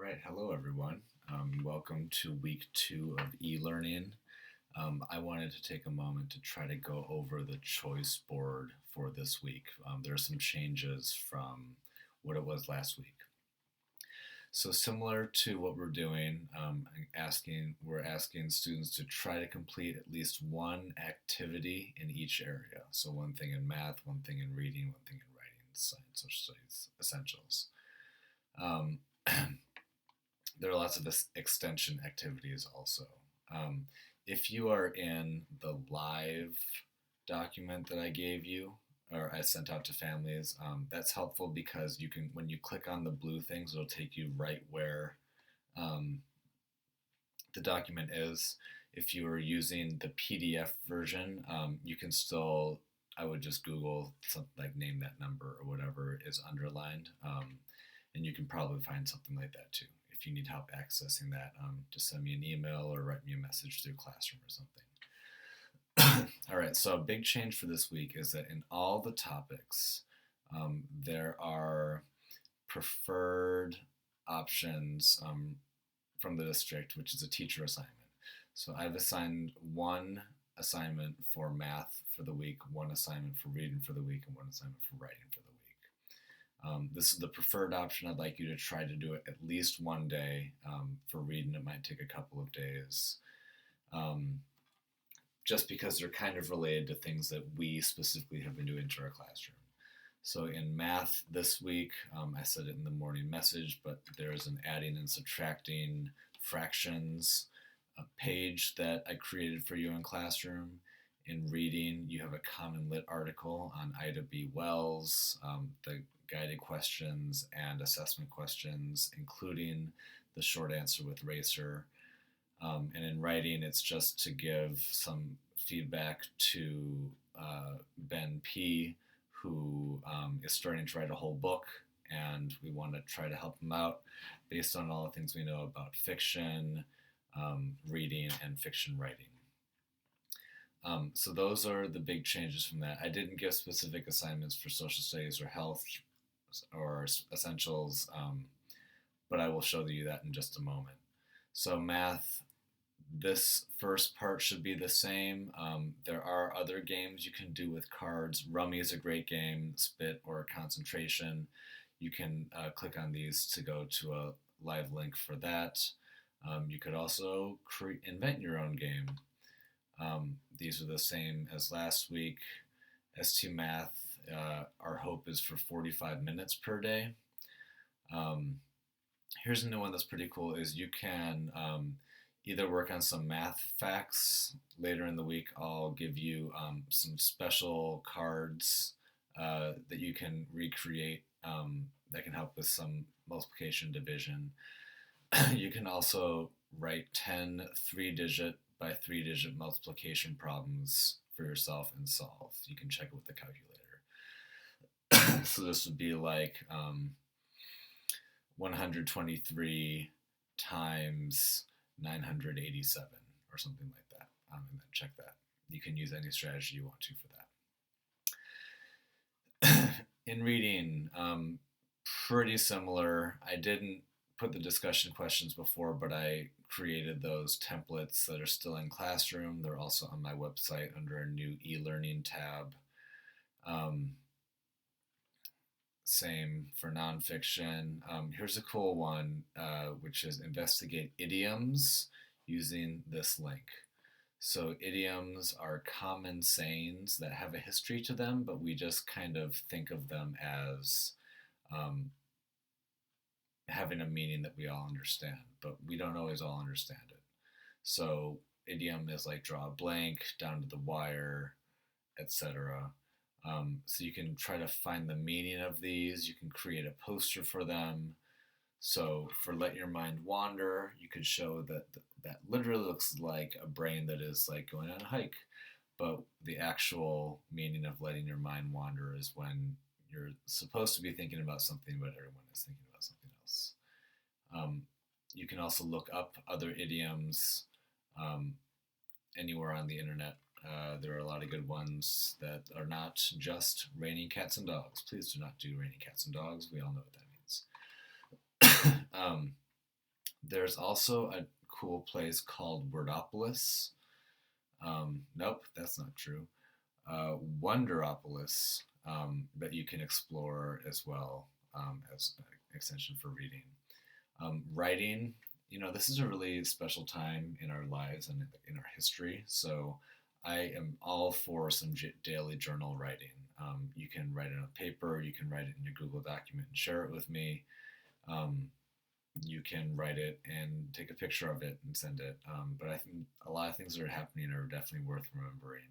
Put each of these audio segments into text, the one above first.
right, hello everyone. Welcome to week 2 of e-learning. I wanted to take a moment to try to go over the choice board for this week. There are some changes from what it was last week. So similar to what we're doing, we're asking students to try to complete at least one activity in each area. So one thing in math, one thing in reading, one thing in writing, science, social studies, essentials. Um, there are lots of extension activities also. Um, if you are in the live document that I gave you or I sent out to families, that's helpful because you can, when you click on the blue things, it'll take you right where um, the document is. If you are using the PDF version, you can still, I would just Google something like name that number or whatever is underlined, and you can probably find something like that too. If you need help accessing that, just send me an email or write me a message through Classroom or something. All right, so a big change for this week is that in all the topics, there are preferred options from the district, which is a teacher assignment. So I've assigned one assignment for math for the week, one assignment for reading for the week, and one assignment for writing for the week. This is the preferred option. I'd like you to try to do it at least one day. For reading, it might take a couple of days. Just because they're kind of related to things that we specifically have been doing to our classroom. So in math this week, I said it in the morning message, but there's an adding and subtracting fractions page that I created for you in Classroom. In reading, you have a Common Lit article on Ida B. Wells, the guided questions and assessment questions, including the short answer with Racer. And in writing, it's just to give some feedback to Ben P., who is starting to write a whole book, and we want to try to help him out based on all the things we know about fiction, reading, and fiction writing. So those are the big changes from that. I didn't give specific assignments for social studies or health or essentials, but I will show you that in just a moment. So math, this first part should be the same. There are other games you can do with cards. Rummy is a great game, Spit or Concentration. You can click on these to go to a live link for that. You could also invent your own game. These are the same as last week. ST Math, our hope is for 45 minutes per day. Here's a new one that's pretty cool, is you can either work on some math facts. Later in the week, I'll give you some special cards that you can recreate that can help with some multiplication, division. You can also write 10 3-digit by 3-digit multiplication problems for yourself and solve. You can check it with the calculator. So this would be like 123 times 987 or something like that. And then check that. You can use any strategy you want to for that. In reading, pretty similar. I didn't put the discussion questions before, but I created those templates that are still in Classroom. They're also on my website under a new e-learning tab. Same for nonfiction. Here's a cool one, which is investigate idioms using this link. So idioms are common sayings that have a history to them, but we just kind of think of them as having a meaning that we all understand, but we don't always all understand it. So idiom is like draw a blank, down to the wire, etc. So you can try to find the meaning of these. You can create a poster for them. So for let your mind wander, you could show that that literally looks like a brain that is like going on a hike. But the actual meaning of letting your mind wander is when you're supposed to be thinking about something, but everyone is thinking about something else. You can also look up other idioms anywhere on the internet. There are a lot of good ones that are not just raining cats and dogs. Please do not do raining cats and dogs. We all know what that means. There's also a cool place called Wordopolis. Nope, that's not true. Wonderopolis that you can explore as well as an extension for reading. Writing, this is a really special time in our lives and in our history. So I am all for some daily journal writing. You can write it on paper, you can write it in your Google document and share it with me. Um, you can write it and take a picture of it and send it. But I think a lot of things that are happening are definitely worth remembering.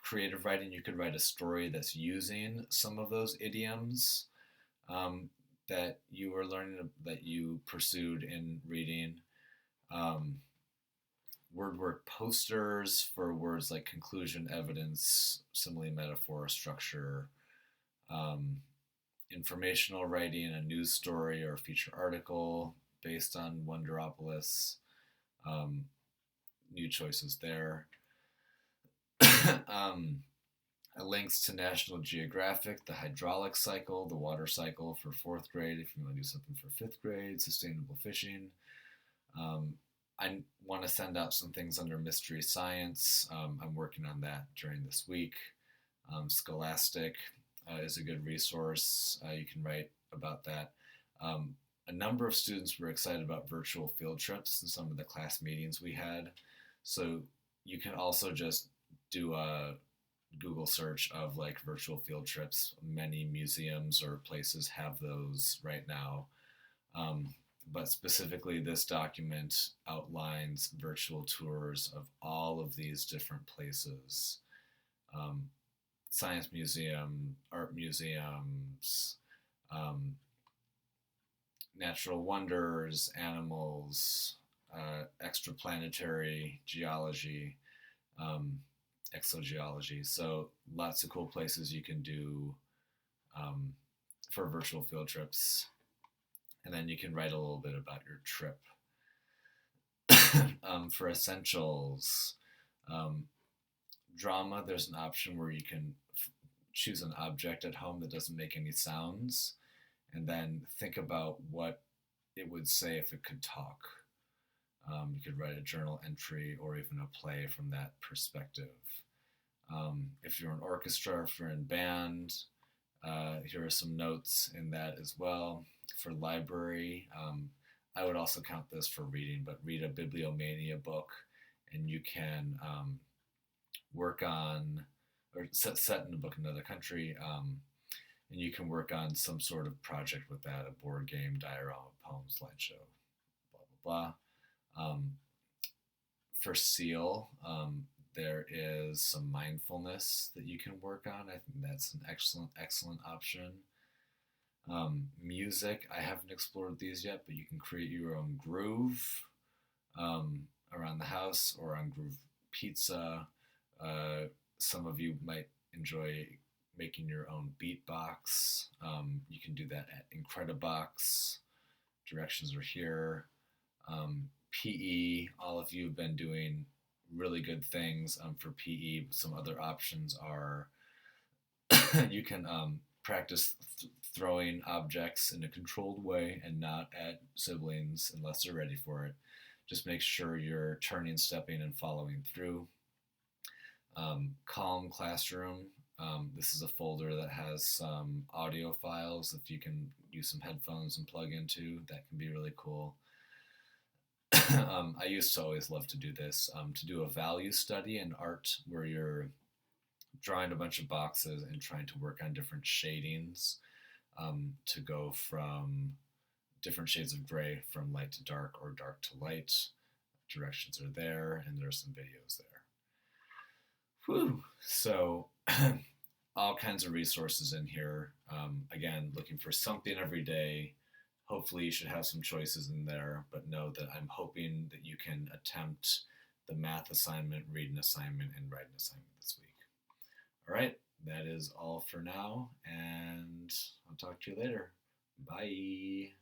Creative writing, you could write a story that's using some of those idioms that you were learning, that you pursued in reading. Um, Word work posters for words like conclusion, evidence, simile, metaphor, structure. Um, Informational writing, a news story or a feature article based on Wonderopolis. Um, New choices there. um, Links to National Geographic, the hydraulic cycle, the water cycle for fourth grade, if you want to do something for fifth grade, sustainable fishing. I want to send out some things under mystery science. I'm working on that during this week. Scholastic is a good resource. You can write about that. A number of students were excited about virtual field trips in some of the class meetings we had. So you can also just do a Google search of like virtual field trips. Many museums or places have those right now. But specifically, this document outlines virtual tours of all of these different places. Um, Science museum, art museums, um, natural wonders, animals, extraplanetary geology, um, exogeology. So lots of cool places you can do um, for virtual field trips. And then you can write a little bit about your trip. For essentials, um, drama, there's an option where you can choose an object at home that doesn't make any sounds, and then think about what it would say if it could talk. You could write a journal entry or even a play from that perspective. If you're an orchestra, if you're in band, here are some notes in that as well. For library, I would also count this for reading, but read a bibliomania book and you can work on, or set in a book in another country, and you can work on some sort of project with that, a board game, diorama, poem, slideshow, blah, blah, blah. For SEAL, there is some mindfulness that you can work on. I think that's an excellent option. Music, I haven't explored these yet, but you can create your own groove around the house or on Groove Pizza. Some of you might enjoy making your own beatbox. You can do that at Incredibox. Directions are here. PE, all of you have been doing really good things for PE. Some other options are you can practice throwing objects in a controlled way and not at siblings unless they're ready for it. Just make sure you're turning, stepping, and following through. Calm Classroom. This is a folder that has some audio files. If you can use some headphones and plug into, that can be really cool. I used to always love to do this, to do a value study in art where you're drawing a bunch of boxes and trying to work on different shadings to go from different shades of gray from light to dark or dark to light. Directions are there, and there's some videos there. Whew. So all kinds of resources in here. Again, looking for something every day. Hopefully you should have some choices in there, but know that I'm hoping that you can attempt the math assignment, reading assignment, and writing assignment this week. All right, that is all for now, and I'll talk to you later. Bye.